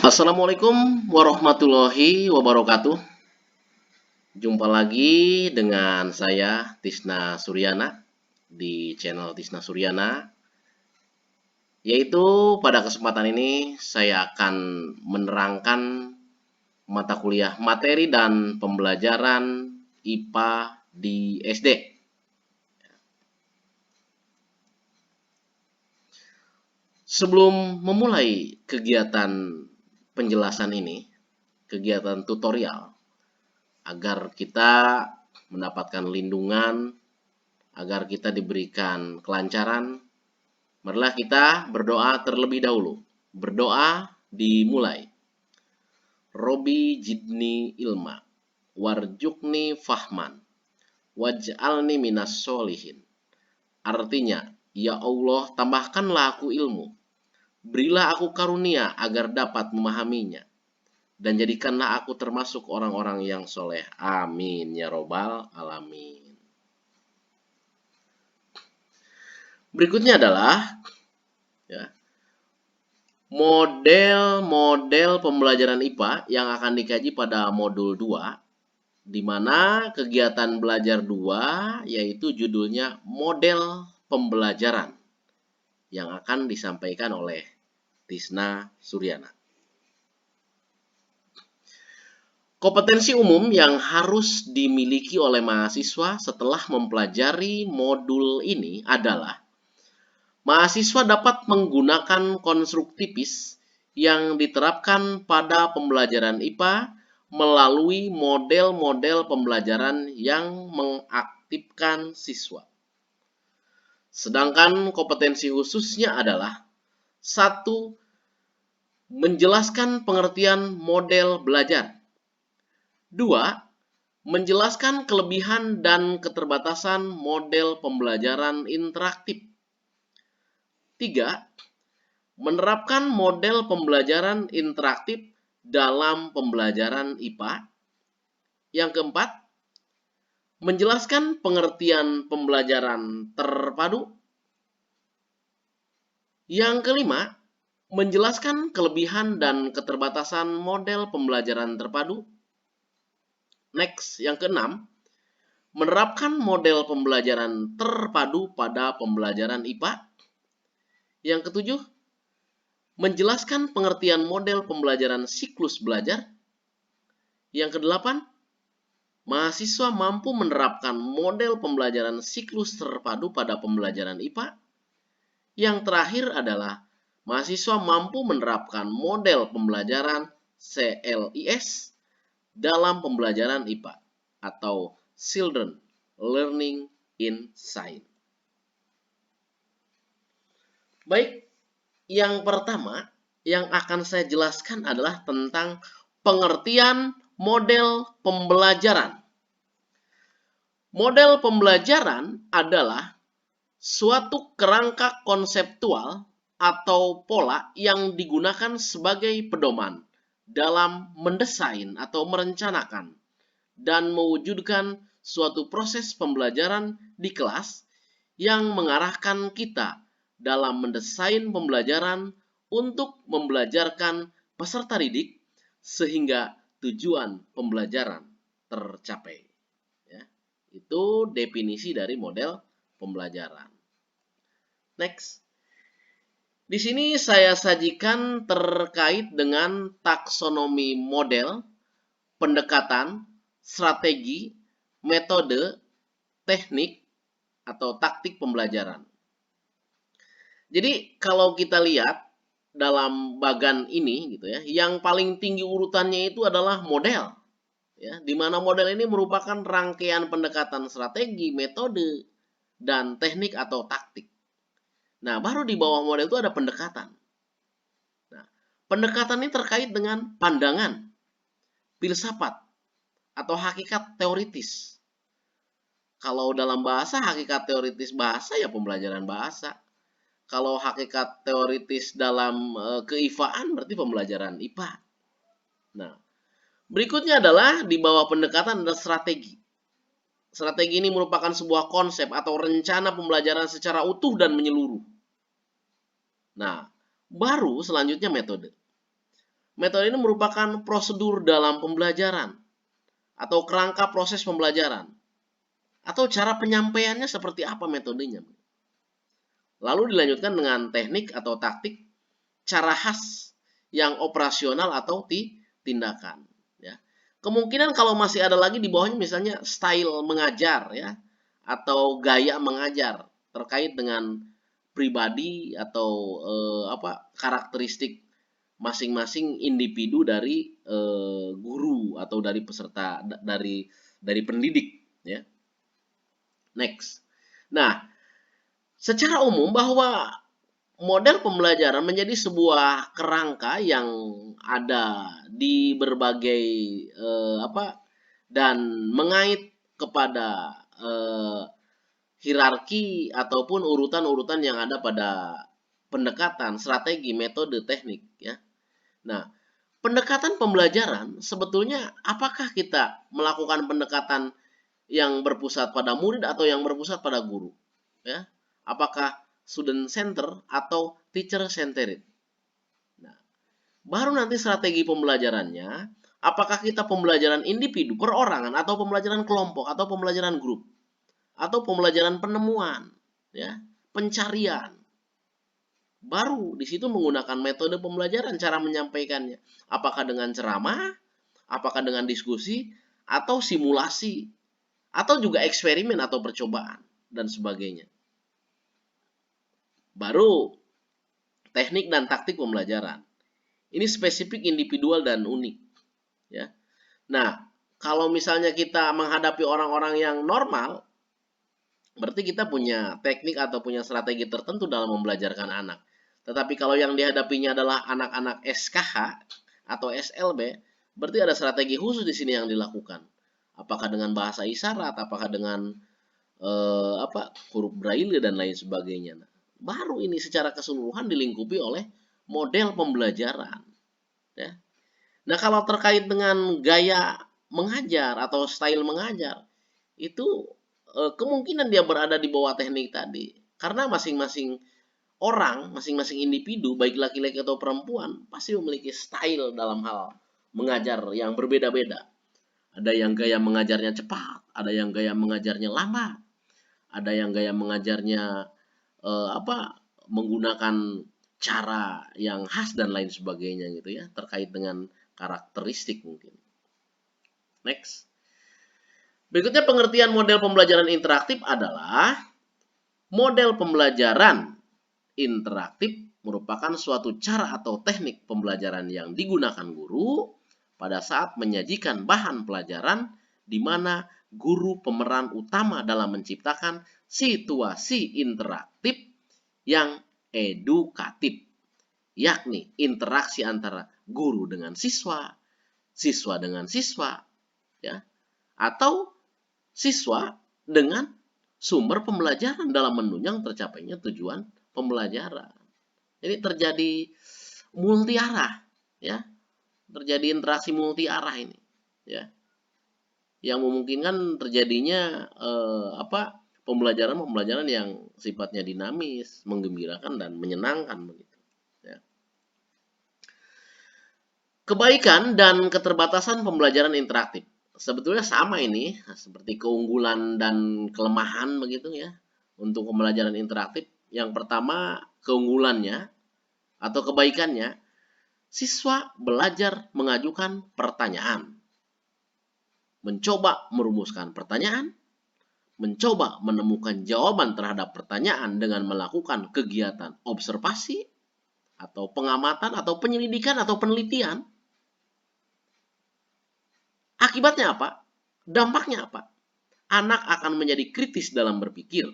Assalamualaikum warahmatullahi wabarakatuh. Jumpa lagi dengan saya Tisna Suryana di channel Tisna Suryana. Yaitu pada kesempatan ini saya akan menerangkan mata kuliah materi dan pembelajaran IPA di SD. Sebelum memulai kegiatan penjelasan ini, kegiatan tutorial, agar kita mendapatkan lindungan, agar kita diberikan kelancaran, marilah kita berdoa terlebih dahulu. Berdoa dimulai. Robi jidni ilma, warjukni fahman, waj'alni minas solihin. Artinya, ya Allah, tambahkanlah aku ilmu, berilah aku karunia agar dapat memahaminya, dan jadikanlah aku termasuk orang-orang yang soleh. Amin ya robbal alamin. Berikutnya adalah model-model pembelajaran IPA yang akan dikaji pada modul 2, di mana kegiatan belajar 2 yaitu judulnya model pembelajaran yang akan disampaikan oleh Tisna Suryana. Kompetensi umum yang harus dimiliki oleh mahasiswa setelah mempelajari modul ini adalah mahasiswa dapat menggunakan konstruk tipis yang diterapkan pada pembelajaran IPA melalui model-model pembelajaran yang mengaktifkan siswa. Sedangkan kompetensi khususnya adalah 1. Menjelaskan pengertian model belajar. 2. Menjelaskan kelebihan dan keterbatasan model pembelajaran interaktif. 3. Menerapkan model pembelajaran interaktif dalam pembelajaran IPA. Yang keempat, menjelaskan pengertian pembelajaran terpadu. Yang kelima, menjelaskan kelebihan dan keterbatasan model pembelajaran terpadu. Next, yang keenam, menerapkan model pembelajaran terpadu pada pembelajaran IPA. Yang ketujuh, menjelaskan pengertian model pembelajaran siklus belajar. Yang kedelapan, mahasiswa mampu menerapkan model pembelajaran siklus terpadu pada pembelajaran IPA. Yang terakhir adalah mahasiswa mampu menerapkan model pembelajaran CLIS dalam pembelajaran IPA atau Children Learning in Science. Baik, yang pertama yang akan saya jelaskan adalah tentang pengertian model pembelajaran. Model pembelajaran adalah suatu kerangka konseptual atau pola yang digunakan sebagai pedoman dalam mendesain atau merencanakan dan mewujudkan suatu proses pembelajaran di kelas yang mengarahkan kita dalam mendesain pembelajaran untuk membelajarkan peserta didik sehingga tujuan pembelajaran tercapai. Ya, itu definisi dari model pembelajaran. Next. Di sini saya sajikan terkait dengan taksonomi model, pendekatan, strategi, metode, teknik, atau taktik pembelajaran. Jadi kalau kita lihat dalam bagan ini gitu ya, yang paling tinggi urutannya itu adalah model. Ya, di mana model ini merupakan rangkaian pendekatan strategi, metode, dan teknik atau taktik. Nah, baru di bawah model itu ada pendekatan. Nah, pendekatan ini terkait dengan pandangan, filsafat, atau hakikat teoritis. Kalau dalam bahasa, hakikat teoritis bahasa ya pembelajaran bahasa. Kalau hakikat teoritis dalam keifaan berarti pembelajaran IPA. Nah, berikutnya adalah di bawah pendekatan ada strategi. Strategi ini merupakan sebuah konsep atau rencana pembelajaran secara utuh dan menyeluruh. Nah, baru selanjutnya metode. Metode ini merupakan prosedur dalam pembelajaran atau kerangka proses pembelajaran atau cara penyampaiannya seperti apa metodenya. Lalu dilanjutkan dengan teknik atau taktik, cara khas yang operasional atau tindakan. Ya. Kemungkinan kalau masih ada lagi di bawahnya misalnya style mengajar ya atau gaya mengajar terkait dengan pribadi atau karakteristik masing-masing individu dari guru atau dari peserta dari pendidik ya. Next. Nah, secara umum bahwa model pembelajaran menjadi sebuah kerangka yang ada di berbagai dan mengait kepada hierarki ataupun urutan-urutan yang ada pada pendekatan, strategi, metode, teknik ya. Nah, pendekatan pembelajaran sebetulnya apakah kita melakukan pendekatan yang berpusat pada murid atau yang berpusat pada guru ya? Apakah student center atau teacher centered? Nah, baru nanti strategi pembelajarannya, apakah kita pembelajaran individu, perorangan, atau pembelajaran kelompok, atau pembelajaran grup, atau pembelajaran penemuan, ya, pencarian. Baru di situ menggunakan metode pembelajaran, cara menyampaikannya. Apakah dengan ceramah, apakah dengan diskusi, atau simulasi, atau juga eksperimen atau percobaan, dan sebagainya. Baru teknik dan taktik pembelajaran. Ini spesifik, individual, dan unik. Ya. Nah, kalau misalnya kita menghadapi orang-orang yang normal, berarti kita punya teknik atau punya strategi tertentu dalam membelajarkan anak. Tetapi kalau yang dihadapinya adalah anak-anak SKH atau SLB, berarti ada strategi khusus di sini yang dilakukan. Apakah dengan bahasa isyarat, apakah dengan huruf braille dan lain sebagainya. Nah, baru ini secara keseluruhan dilingkupi oleh model pembelajaran. Ya. Nah, kalau terkait dengan gaya mengajar atau style mengajar, itu kemungkinan dia berada di bawah teknik tadi. Karena masing-masing orang, masing-masing individu, baik laki-laki atau perempuan, pasti memiliki style dalam hal mengajar yang berbeda-beda. Ada yang gaya mengajarnya cepat, ada yang gaya mengajarnya lambat, ada yang gaya mengajarnya menggunakan cara yang khas dan lain sebagainya gitu ya, terkait dengan karakteristik mungkin. Next. Berikutnya pengertian model pembelajaran interaktif adalah model pembelajaran interaktif merupakan suatu cara atau teknik pembelajaran yang digunakan guru pada saat menyajikan bahan pelajaran di mana guru pemeran utama dalam menciptakan situasi interaktif yang edukatif, yakni interaksi antara guru dengan siswa, siswa dengan siswa, ya, atau siswa dengan sumber pembelajaran dalam menunjang tercapainya tujuan pembelajaran. Jadi terjadi multi arah, ya, terjadi interaksi multi arah ini, ya, yang memungkinkan terjadinya pembelajaran yang sifatnya dinamis, menggembirakan dan menyenangkan begitu. Ya. Kebaikan dan keterbatasan pembelajaran interaktif sebetulnya sama ini, seperti keunggulan dan kelemahan begitu ya untuk pembelajaran interaktif. Yang pertama keunggulannya atau kebaikannya, siswa belajar mengajukan pertanyaan, mencoba merumuskan pertanyaan, mencoba menemukan jawaban terhadap pertanyaan dengan melakukan kegiatan observasi atau pengamatan atau penyelidikan atau penelitian. Akibatnya apa? Dampaknya apa? Anak akan menjadi kritis dalam berpikir.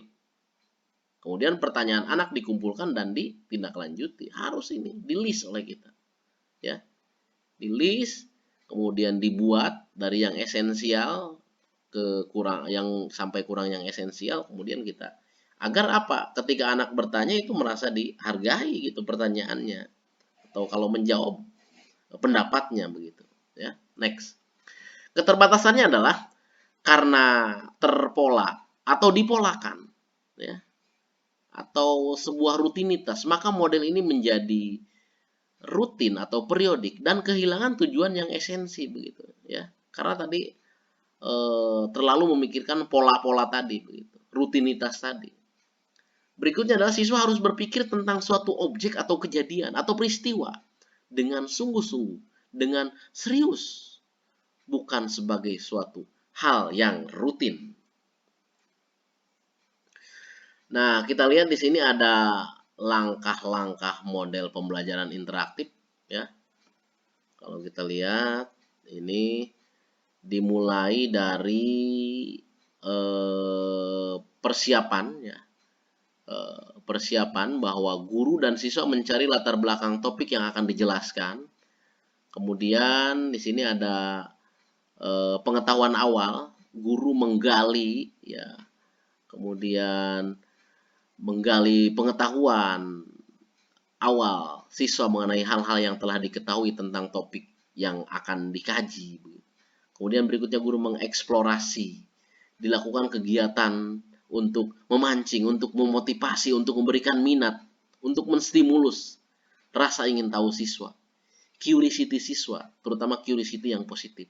Kemudian pertanyaan anak dikumpulkan dan ditindaklanjuti. Harus ini di-list oleh kita. Ya. Di-list, kemudian dibuat dari yang esensial ke kurang yang sampai kurang yang esensial, kemudian kita agar apa? Ketika anak bertanya itu merasa dihargai gitu pertanyaannya atau kalau menjawab pendapatnya begitu, ya. Next. Keterbatasannya adalah karena terpola atau dipolakan, ya, atau sebuah rutinitas, maka model ini menjadi rutin atau periodik dan kehilangan tujuan yang esensi begitu ya. Karena tadi terlalu memikirkan pola-pola tadi begitu, rutinitas tadi. Berikutnya adalah siswa harus berpikir tentang suatu objek atau kejadian atau peristiwa dengan sungguh-sungguh, dengan serius, bukan sebagai suatu hal yang rutin. Nah, kita lihat di sini ada langkah-langkah model pembelajaran interaktif ya. Kalau kita lihat ini dimulai dari persiapan ya. Persiapan bahwa guru dan siswa mencari latar belakang topik yang akan dijelaskan. Kemudian di sini ada pengetahuan awal, guru menggali ya. Kemudian menggali pengetahuan awal siswa mengenai hal-hal yang telah diketahui tentang topik yang akan dikaji. Kemudian berikutnya guru mengeksplorasi, dilakukan kegiatan untuk memancing, untuk memotivasi, untuk memberikan minat, untuk menstimulus rasa ingin tahu siswa, curiosity siswa, terutama curiosity yang positif.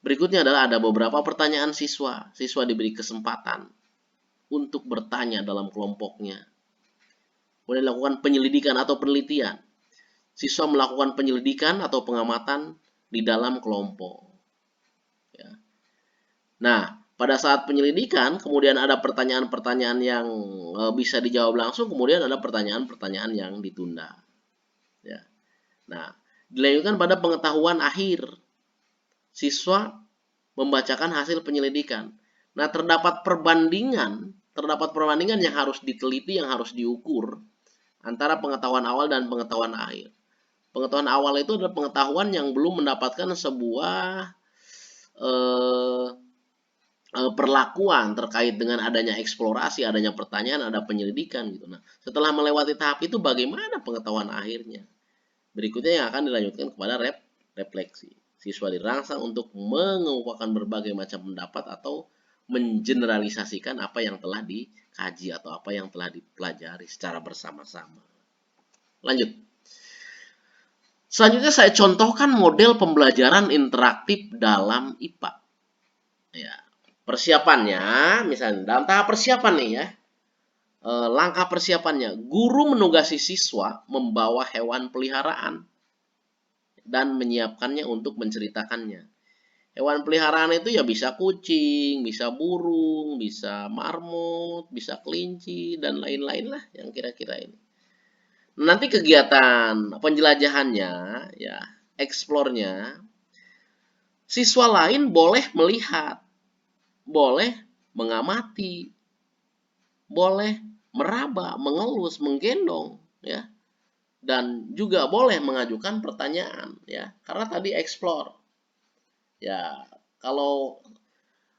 Berikutnya adalah ada beberapa pertanyaan siswa. Siswa diberi kesempatan untuk bertanya dalam kelompoknya. Kemudian dilakukan penyelidikan atau penelitian. Siswa melakukan penyelidikan atau pengamatan di dalam kelompok. Ya. Nah, pada saat penyelidikan, kemudian ada pertanyaan-pertanyaan yang bisa dijawab langsung, kemudian ada pertanyaan-pertanyaan yang ditunda. Ya. Nah, dilanjutkan pada pengetahuan akhir. Siswa membacakan hasil penyelidikan. Nah, terdapat perbandingan yang harus diteliti, yang harus diukur antara pengetahuan awal dan pengetahuan akhir. Pengetahuan awal itu adalah pengetahuan yang belum mendapatkan sebuah perlakuan terkait dengan adanya eksplorasi, adanya pertanyaan, ada penyelidikan gitu. Nah, setelah melewati tahap itu bagaimana pengetahuan akhirnya? Berikutnya yang akan dilanjutkan kepada refleksi. Siswa dirangsang untuk mengemukakan berbagai macam pendapat atau mengeneralisasikan apa yang telah dikaji atau apa yang telah dipelajari secara bersama-sama. Lanjut. Selanjutnya saya contohkan model pembelajaran interaktif dalam IPA. Ya, persiapannya, misalnya dalam tahap persiapan nih ya, langkah persiapannya, guru menugasi siswa membawa hewan peliharaan dan menyiapkannya untuk menceritakannya. Hewan peliharaan itu ya bisa kucing, bisa burung, bisa marmut, bisa kelinci, dan lain-lain lah yang kira-kira ini. Nanti kegiatan penjelajahannya, ya, eksplornya, siswa lain boleh melihat, boleh mengamati, boleh meraba, mengelus, menggendong, ya, dan juga boleh mengajukan pertanyaan, ya, karena tadi explore. Ya, kalau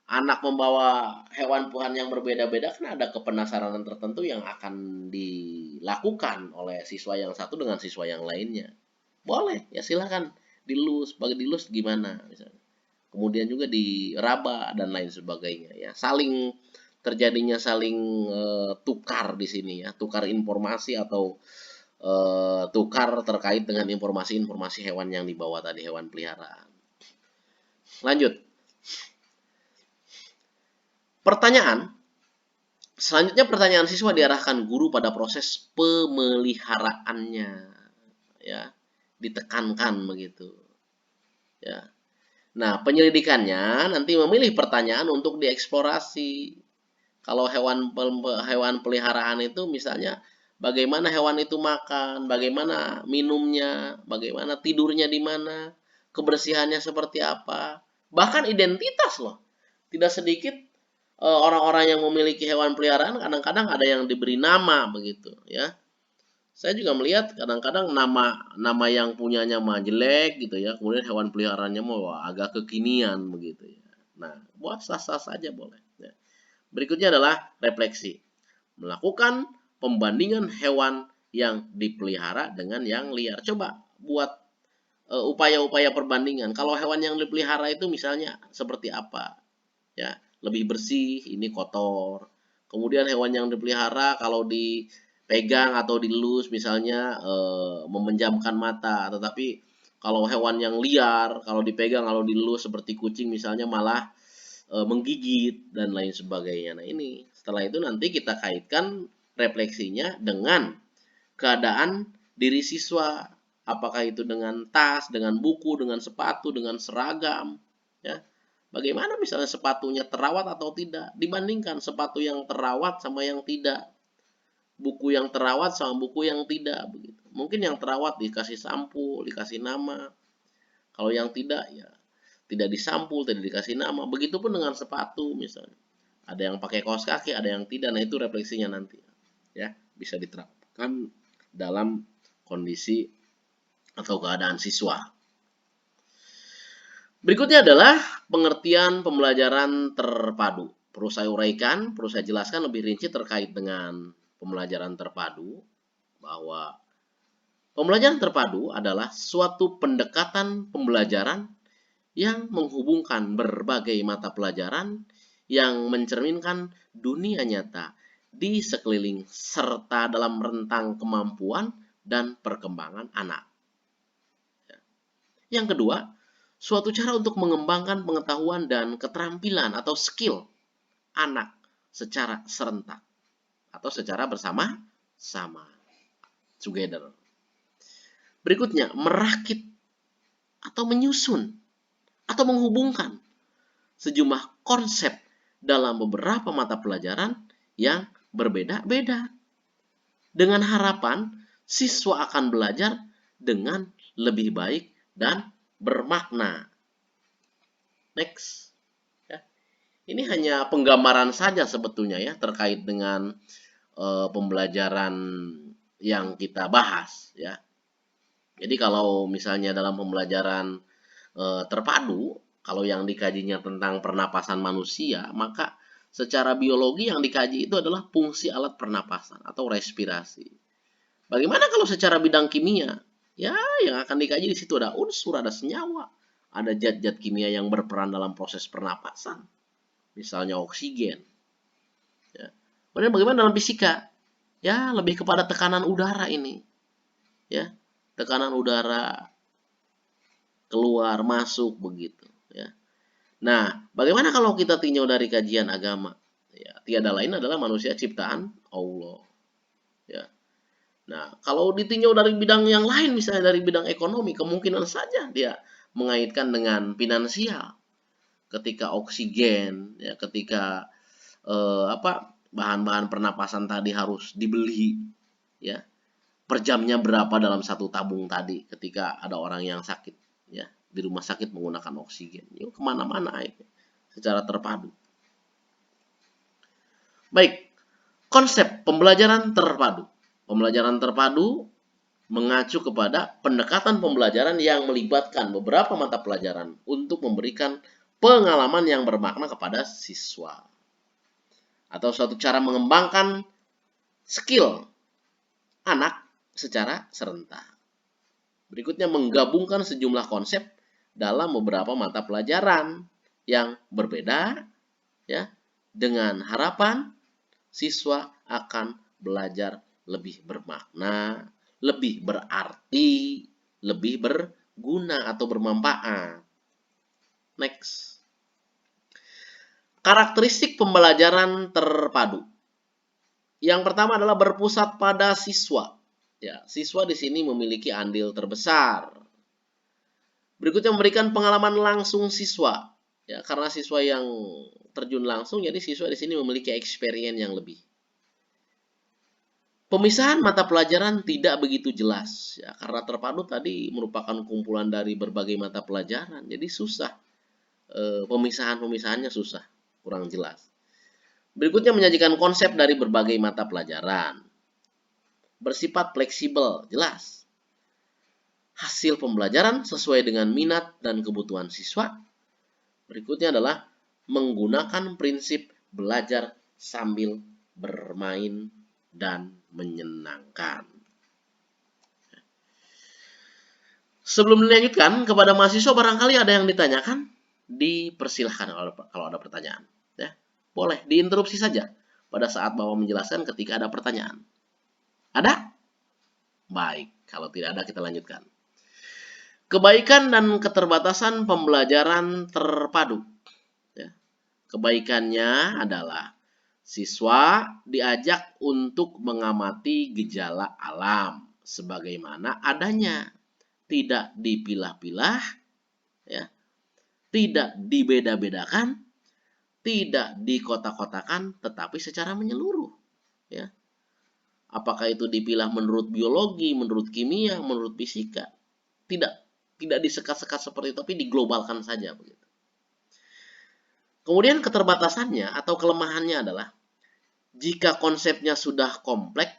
anak membawa hewan peliharaan yang berbeda-beda kan ada kepenasaran tertentu yang akan dilakukan oleh siswa yang satu dengan siswa yang lainnya. Boleh, ya silakan dilus, bagi dilus gimana misalnya. Kemudian juga diraba dan lain sebagainya ya. Terjadinya saling tukar di sini ya, tukar informasi atau tukar terkait dengan informasi-informasi hewan yang dibawa tadi, hewan peliharaan. Lanjut. Selanjutnya pertanyaan siswa diarahkan guru pada proses pemeliharaannya, ya, ditekankan begitu, ya. Nah, penyelidikannya nanti memilih pertanyaan untuk dieksplorasi. Kalau hewan peliharaan itu misalnya bagaimana hewan itu makan, bagaimana minumnya, bagaimana tidurnya di mana, kebersihannya seperti apa, bahkan identitas loh. Tidak sedikit orang-orang yang memiliki hewan peliharaan kadang-kadang ada yang diberi nama begitu ya. Saya juga melihat kadang-kadang nama yang punyanya mah jelek gitu ya, kemudian hewan peliharaannya mah agak kekinian begitu ya. Nah, buat sah-sah saja boleh ya. Berikutnya adalah refleksi. Melakukan pembandingan hewan yang dipelihara dengan yang liar. Coba buat upaya-upaya perbandingan. Kalau hewan yang dipelihara itu misalnya seperti apa? Ya, lebih bersih, ini kotor. Kemudian hewan yang dipelihara kalau di pegang atau dilus misalnya memejamkan mata, tetapi kalau hewan yang liar, kalau dipegang, kalau dilus seperti kucing misalnya malah menggigit dan lain sebagainya. Nah ini setelah itu nanti kita kaitkan refleksinya dengan keadaan diri siswa, apakah itu dengan tas, dengan buku, dengan sepatu, dengan seragam, ya. Bagaimana misalnya sepatunya terawat atau tidak, dibandingkan sepatu yang terawat sama yang tidak, buku yang terawat sama buku yang tidak, begitu. Mungkin yang terawat dikasih sampul, dikasih nama, kalau yang tidak ya tidak disampul, tidak dikasih nama. Begitupun dengan sepatu misalnya. Ada yang pakai kaos kaki, ada yang tidak. Nah, itu refleksinya nanti. Ya, bisa diterapkan dalam kondisi atau keadaan siswa. Berikutnya adalah pengertian pembelajaran terpadu. Perlu saya uraikan, perlu saya jelaskan lebih rinci terkait dengan pembelajaran terpadu, bahwa pembelajaran terpadu adalah suatu pendekatan pembelajaran yang menghubungkan berbagai mata pelajaran yang mencerminkan dunia nyata di sekeliling serta dalam rentang kemampuan dan perkembangan anak. Yang kedua, suatu cara untuk mengembangkan pengetahuan dan keterampilan atau skill anak secara serentak atau secara bersama-sama, together. Berikutnya, merakit atau menyusun atau menghubungkan sejumlah konsep dalam beberapa mata pelajaran yang berbeda-beda dengan harapan siswa akan belajar dengan lebih baik dan bermakna. Next. Ya. Ini hanya penggambaran saja sebetulnya ya terkait dengan pembelajaran yang kita bahas ya. Jadi kalau misalnya dalam pembelajaran terpadu, kalau yang dikajinya tentang pernapasan manusia, maka secara biologi yang dikaji itu adalah fungsi alat pernapasan atau respirasi. Bagaimana kalau secara bidang kimia? Ya, yang akan dikaji di situ ada unsur, ada senyawa, ada zat-zat kimia yang berperan dalam proses pernapasan, misalnya oksigen. Ya. Kemudian bagaimana dalam fisika? Ya, lebih kepada tekanan udara ini. Ya, tekanan udara keluar masuk begitu ya. Nah, bagaimana kalau kita tinjau dari kajian agama? Ya, tiada lain adalah manusia ciptaan Allah. Ya. Nah, kalau ditinjau dari bidang yang lain, misalnya dari bidang ekonomi, kemungkinan saja dia mengaitkan dengan finansial. Ketika oksigen, ya, ketika bahan-bahan pernapasan tadi harus dibeli, ya, per jamnya berapa dalam satu tabung tadi, ketika ada orang yang sakit, ya, di rumah sakit menggunakan oksigen, yuk kemana-mana itu secara terpadu. Baik, konsep pembelajaran terpadu. Pembelajaran terpadu mengacu kepada pendekatan pembelajaran yang melibatkan beberapa mata pelajaran untuk memberikan pengalaman yang bermakna kepada siswa. Atau suatu cara mengembangkan skill anak secara serentak. Berikutnya menggabungkan sejumlah konsep dalam beberapa mata pelajaran yang berbeda ya, dengan harapan siswa akan belajar lebih bermakna, lebih berarti, lebih berguna atau bermanfaat. Next. Karakteristik pembelajaran terpadu. Yang pertama adalah berpusat pada siswa. Ya, siswa di sini memiliki andil terbesar. Berikutnya memberikan pengalaman langsung siswa. Ya, karena siswa yang terjun langsung, jadi siswa di sini memiliki experience yang lebih. Pemisahan mata pelajaran tidak begitu jelas, ya, karena terpadu tadi merupakan kumpulan dari berbagai mata pelajaran, jadi susah. Pemisahan-pemisahannya susah, kurang jelas. Berikutnya menyajikan konsep dari berbagai mata pelajaran. Bersifat fleksibel, jelas. Hasil pembelajaran sesuai dengan minat dan kebutuhan siswa. Berikutnya adalah menggunakan prinsip belajar sambil bermain dan menyenangkan. Sebelum dilanjutkan kepada mahasiswa, barangkali ada yang ditanyakan, dipersilahkan kalau ada pertanyaan. Ya, boleh diinterupsi saja pada saat Bapak menjelaskan ketika ada pertanyaan. Ada? Baik, kalau tidak ada kita lanjutkan. Kebaikan dan keterbatasan pembelajaran terpadu. Ya. Kebaikannya adalah siswa diajak untuk mengamati gejala alam sebagaimana adanya, tidak dipilah-pilah, ya, tidak dibeda-bedakan, tidak dikotak-kotakan, tetapi secara menyeluruh. Ya. Apakah itu dipilah menurut biologi, menurut kimia, menurut fisika? Tidak, tidak disekat-sekat seperti itu, tapi diglobalkan saja begitu. Kemudian keterbatasannya atau kelemahannya adalah jika konsepnya sudah kompleks,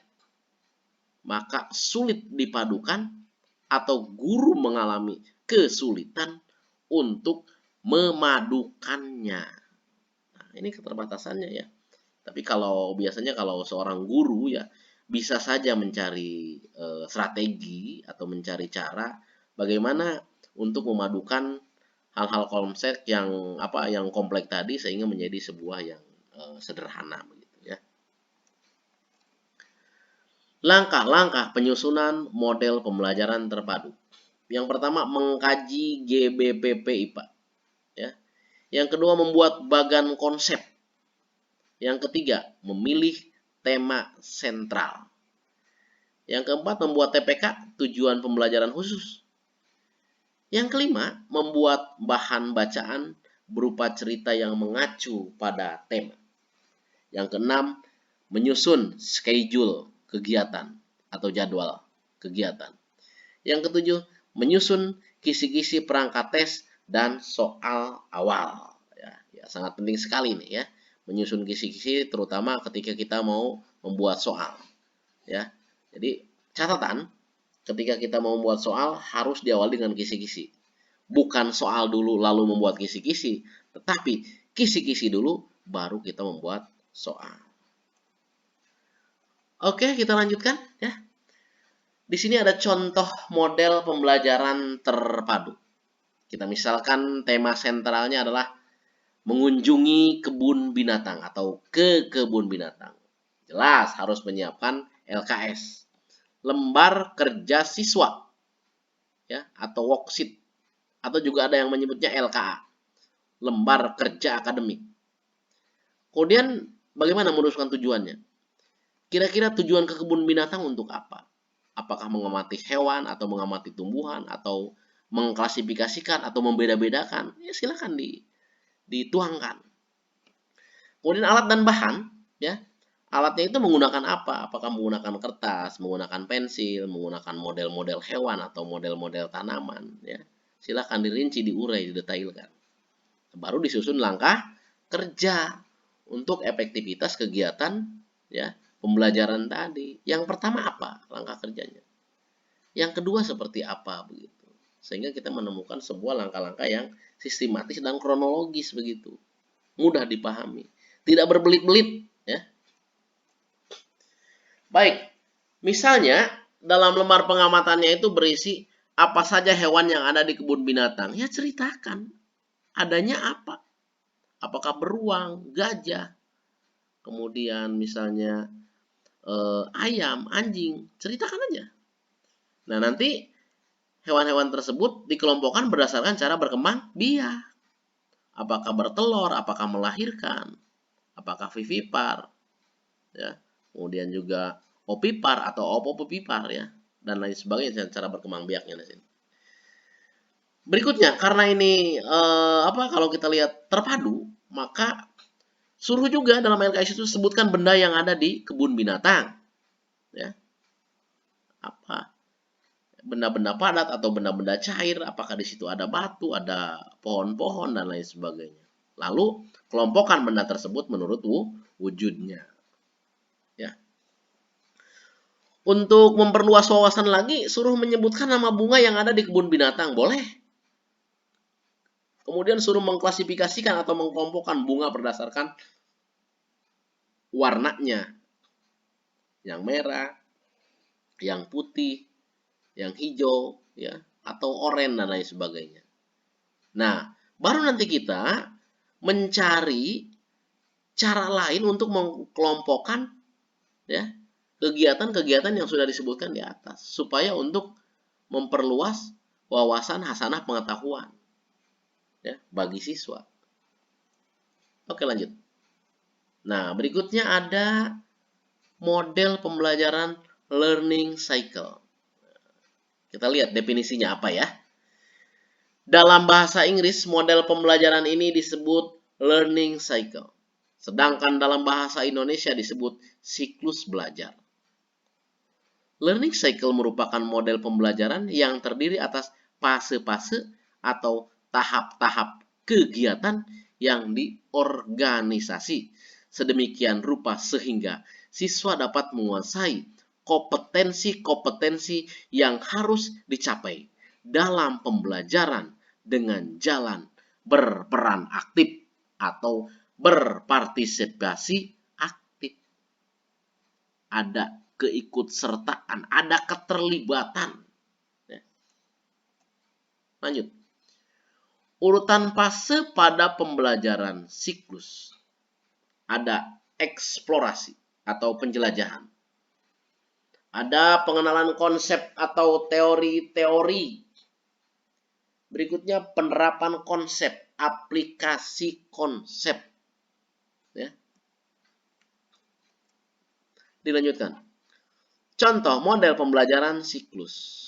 maka sulit dipadukan atau guru mengalami kesulitan untuk memadukannya. Nah, ini keterbatasannya ya. Tapi biasanya kalau seorang guru ya bisa saja mencari strategi atau mencari cara bagaimana untuk memadukan hal-hal konsep yang kompleks tadi sehingga menjadi sebuah yang sederhana begitu ya. Langkah-langkah penyusunan model pembelajaran terpadu. Yang pertama mengkaji GBPP IPA ya. Yang kedua membuat bagan konsep. Yang ketiga memilih tema sentral. Yang keempat membuat TPK tujuan pembelajaran khusus. Yang kelima membuat bahan bacaan berupa cerita yang mengacu pada tema. Yang keenam menyusun schedule kegiatan atau jadwal kegiatan. Yang ketujuh, menyusun kisi-kisi perangkat tes dan soal awal. Ya, sangat penting sekali nih ya, menyusun kisi-kisi terutama ketika kita mau membuat soal. Ya, jadi catatan ketika kita mau membuat soal harus diawali dengan kisi-kisi. Bukan soal dulu lalu membuat kisi-kisi, tetapi kisi-kisi dulu baru kita membuat soal. Oke, kita lanjutkan ya. Di sini ada contoh model pembelajaran terpadu. Kita misalkan tema sentralnya adalah mengunjungi kebun binatang atau ke kebun binatang. Jelas harus menyiapkan LKS, lembar kerja siswa, ya, atau worksheet, atau juga ada yang menyebutnya LKA, lembar kerja akademik. Kemudian bagaimana merumuskan tujuannya? Kira-kira tujuan ke kebun binatang untuk apa? Apakah mengamati hewan atau mengamati tumbuhan atau mengklasifikasikan atau membeda-bedakan? Ya silakan dituangkan. Kemudian alat dan bahan, ya. Alatnya itu menggunakan apa? Apakah menggunakan kertas, menggunakan pensil, menggunakan model-model hewan atau model-model tanaman, ya. Silakan dirinci, diurai, didetailkan. Baru disusun langkah kerja untuk efektivitas kegiatan ya pembelajaran tadi. Yang pertama apa langkah kerjanya? Yang kedua seperti apa begitu. Sehingga kita menemukan sebuah langkah-langkah yang sistematis dan kronologis begitu. Mudah dipahami. Tidak berbelit-belit ya. Baik. Misalnya dalam lembar pengamatannya itu berisi apa saja hewan yang ada di kebun binatang. Ya ceritakan. Adanya apa? Apakah beruang, gajah, kemudian misalnya ayam, anjing, ceritakan aja. Nah nanti hewan-hewan tersebut dikelompokkan berdasarkan cara berkembang biak. Apakah bertelur, apakah melahirkan, apakah vivipar, ya. Kemudian juga opipar atau opopipar ya, dan lain sebagainya cara berkembang biaknya di sini. Berikutnya, karena ini kalau kita lihat terpadu, maka suruh juga dalam LKS itu sebutkan benda yang ada di kebun binatang. Ya. Apa? Benda-benda padat atau benda-benda cair, apakah di situ ada batu, ada pohon-pohon dan lain sebagainya. Lalu kelompokkan benda tersebut menurut wujudnya. Ya. Untuk memperluas wawasan lagi, suruh menyebutkan nama bunga yang ada di kebun binatang, boleh. Kemudian suruh mengklasifikasikan atau mengkelompokkan bunga berdasarkan warnanya. Yang merah, yang putih, yang hijau, ya, atau oranye dan lain sebagainya. Nah, baru nanti kita mencari cara lain untuk mengkelompokkan ya kegiatan-kegiatan yang sudah disebutkan di atas supaya untuk memperluas wawasan hasanah pengetahuan ya bagi siswa. Oke, lanjut. Nah, berikutnya ada model pembelajaran learning cycle. Kita lihat definisinya apa ya. Dalam bahasa Inggris, model pembelajaran ini disebut learning cycle. Sedangkan dalam bahasa Indonesia disebut siklus belajar. Learning cycle merupakan model pembelajaran yang terdiri atas fase-fase atau tahap-tahap kegiatan yang diorganisasi sedemikian rupa sehingga siswa dapat menguasai kompetensi-kompetensi yang harus dicapai dalam pembelajaran dengan jalan berperan aktif atau berpartisipasi aktif. Ada keikutsertaan, ada keterlibatan. Lanjut. Urutan fase pada pembelajaran siklus. Ada eksplorasi atau penjelajahan. Ada pengenalan konsep atau teori-teori. Berikutnya penerapan konsep, aplikasi konsep. Ya. Dilanjutkan. Contoh model pembelajaran siklus.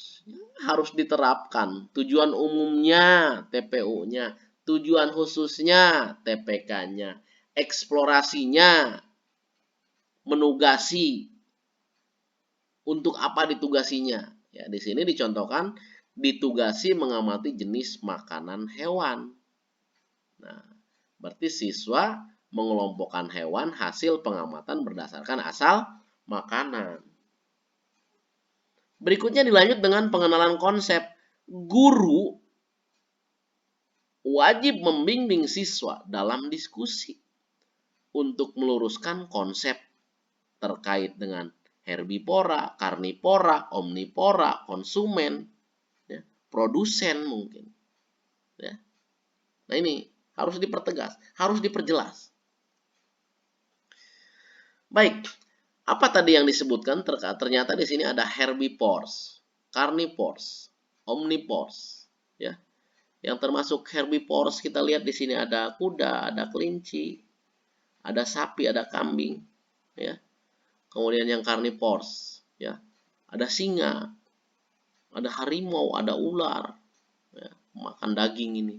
Harus diterapkan. Tujuan umumnya, TPU-nya. Tujuan khususnya, TPK-nya. Eksplorasinya, menugasi. Untuk apa ditugasinya? Ya, di sini dicontohkan, ditugasi mengamati jenis makanan hewan. Nah, berarti siswa mengelompokkan hewan hasil pengamatan berdasarkan asal makanan. Berikutnya dilanjut dengan pengenalan konsep. Guru wajib membimbing siswa dalam diskusi untuk meluruskan konsep terkait dengan herbivora, karnivora, omnivora, konsumen, ya, produsen mungkin. Ya. Nah ini harus dipertegas, harus diperjelas. Baik. Apa tadi yang disebutkan? Ternyata di sini ada herbivores, carnivores, omnivores, ya. Yang termasuk herbivores kita lihat di sini ada kuda, ada kelinci, ada sapi, ada kambing, ya. Kemudian yang carnivores, ya, ada singa, ada harimau, ada ular, ya, makan daging ini.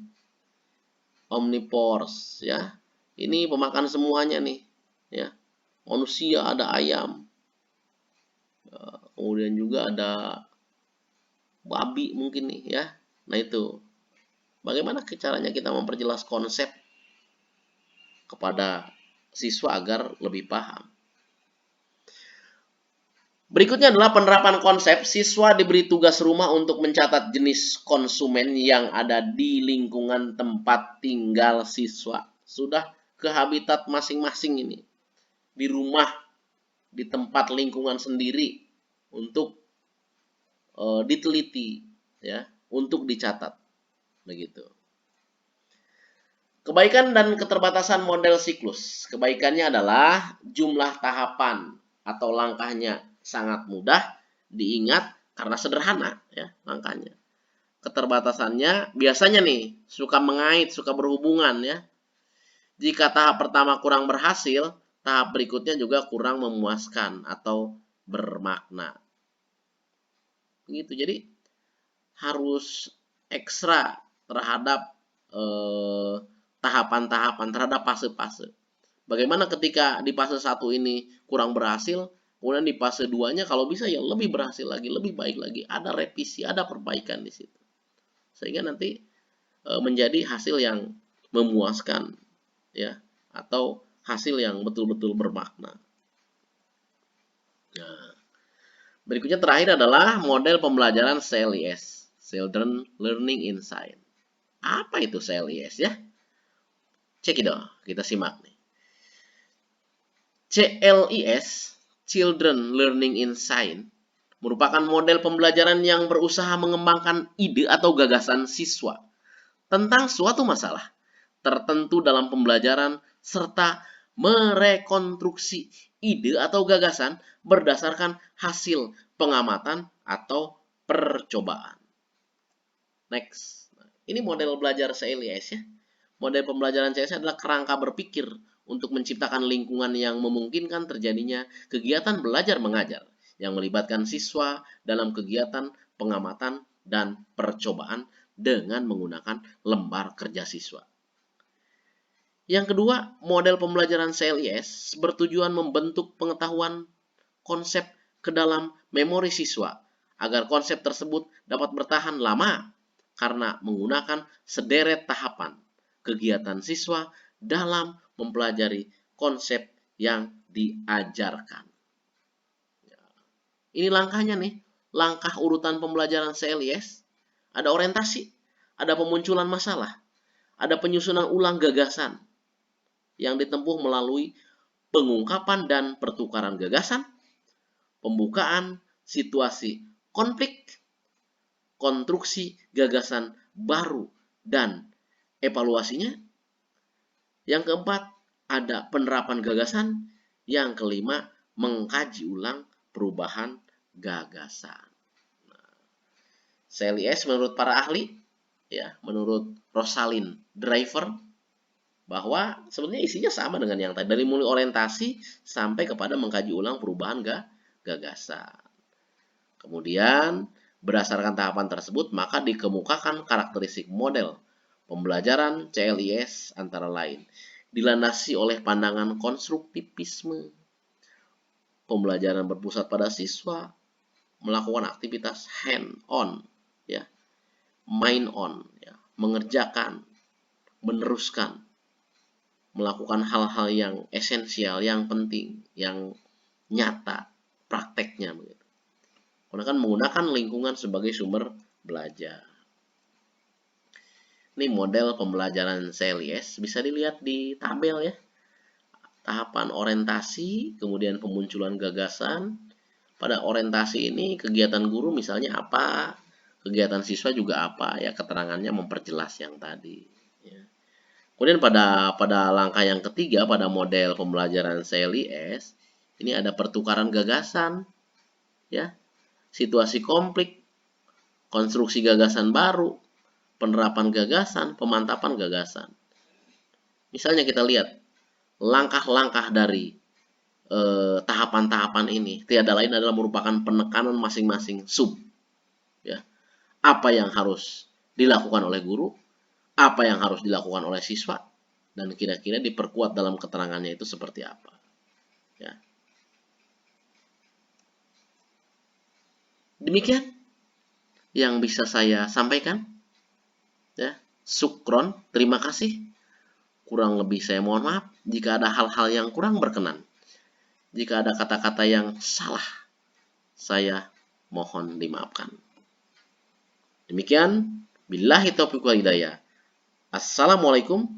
Omnivores, ya, ini pemakan semuanya nih, ya. Manusia ada ayam, kemudian juga ada babi mungkin nih ya. Nah itu bagaimana caranya kita memperjelas konsep kepada siswa agar lebih paham. Berikutnya adalah penerapan konsep. Siswa diberi tugas rumah untuk mencatat jenis konsumen yang ada di lingkungan tempat tinggal siswa. Sudah ke habitat masing-masing ini. Di rumah, di tempat lingkungan sendiri untuk diteliti, ya, untuk dicatat, begitu. Kebaikan dan keterbatasan model siklus. Kebaikannya adalah jumlah tahapan atau langkahnya sangat mudah diingat karena sederhana, ya, langkahnya. Keterbatasannya biasanya nih suka mengait, suka berhubungan, ya. Jika tahap pertama kurang berhasil, tahap berikutnya juga kurang memuaskan atau bermakna. Begitu. Jadi harus ekstra terhadap tahapan-tahapan, terhadap fase-fase. Bagaimana ketika di fase 1 ini kurang berhasil, kemudian di fase 2-nya kalau bisa ya lebih berhasil lagi, lebih baik lagi, ada revisi, ada perbaikan di situ. Sehingga nanti menjadi hasil yang memuaskan, ya, atau hasil yang betul-betul bermakna. Nah, berikutnya terakhir adalah model pembelajaran CLIS, Children Learning in Science. Apa itu CLIS, ya? Cekidot, kita simak nih. CLIS, Children Learning in Science, merupakan model pembelajaran yang berusaha mengembangkan ide atau gagasan siswa tentang suatu masalah tertentu dalam pembelajaran serta merekonstruksi ide atau gagasan berdasarkan hasil pengamatan atau percobaan. Next. Ini model belajar CLIS ya. Model pembelajaran CLIS adalah kerangka berpikir untuk menciptakan lingkungan yang memungkinkan terjadinya kegiatan belajar mengajar yang melibatkan siswa dalam kegiatan pengamatan dan percobaan dengan menggunakan lembar kerja siswa. Yang kedua, model pembelajaran CLIS bertujuan membentuk pengetahuan konsep ke dalam memori siswa agar konsep tersebut dapat bertahan lama karena menggunakan sederet tahapan kegiatan siswa dalam mempelajari konsep yang diajarkan. Ini langkahnya nih, langkah urutan pembelajaran CLIS. Ada orientasi, ada pemunculan masalah, ada penyusunan ulang gagasan yang ditempuh melalui pengungkapan dan pertukaran gagasan, pembukaan situasi konflik, konstruksi gagasan baru, dan evaluasinya. Yang keempat, ada penerapan gagasan. Yang kelima, mengkaji ulang perubahan gagasan. CLIS menurut para ahli, ya, menurut Rosalind Driver, bahwa sebenarnya isinya sama dengan yang tadi, dari mulai orientasi sampai kepada mengkaji ulang perubahan gagasan. Kemudian berdasarkan tahapan tersebut maka dikemukakan karakteristik model pembelajaran CLIS antara lain dilandasi oleh pandangan konstruktivisme, pembelajaran berpusat pada siswa, melakukan aktivitas hand on, ya, mind on, ya, mengerjakan, meneruskan, melakukan hal-hal yang esensial, yang penting, yang nyata, prakteknya begitu. Karena kan menggunakan lingkungan sebagai sumber belajar. Ini model pembelajaran CLIS, bisa dilihat di tabel ya. Tahapan orientasi, kemudian pemunculan gagasan. Pada orientasi ini kegiatan guru misalnya apa, kegiatan siswa juga apa, ya keterangannya memperjelas yang tadi. Ya. Kemudian pada langkah yang ketiga, pada model pembelajaran CLIS, ini ada pertukaran gagasan, ya, situasi konflik, konstruksi gagasan baru, penerapan gagasan, pemantapan gagasan. Misalnya kita lihat langkah-langkah dari tahapan-tahapan ini tiada lain adalah merupakan penekanan masing-masing sub. Ya. Apa yang harus dilakukan oleh guru, apa yang harus dilakukan oleh siswa, dan kira-kira diperkuat dalam keterangannya itu seperti apa. Ya. Demikian yang bisa saya sampaikan. Ya, syukron, terima kasih. Kurang lebih saya mohon maaf jika ada hal-hal yang kurang berkenan. Jika ada kata-kata yang salah, saya mohon dimaafkan. Demikian, billahi taufiq wal hidayah. Assalamualaikum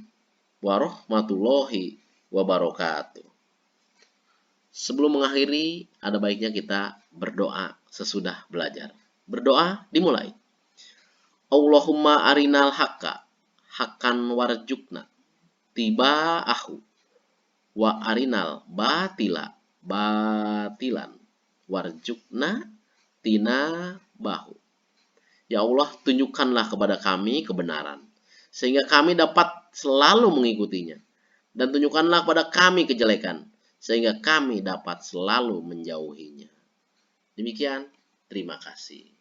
warahmatullahi wabarakatuh. Sebelum mengakhiri, ada baiknya kita berdoa sesudah belajar. Berdoa dimulai. Allahumma arinal haqqa haqqan warjukna tiba'ahu wa arinal batila batilan warjukna tinabahu. Ya Allah, tunjukkanlah kepada kami kebenaran sehingga kami dapat selalu mengikutinya, dan tunjukkanlah kepada kami kejelekan sehingga kami dapat selalu menjauhinya. Demikian, terima kasih.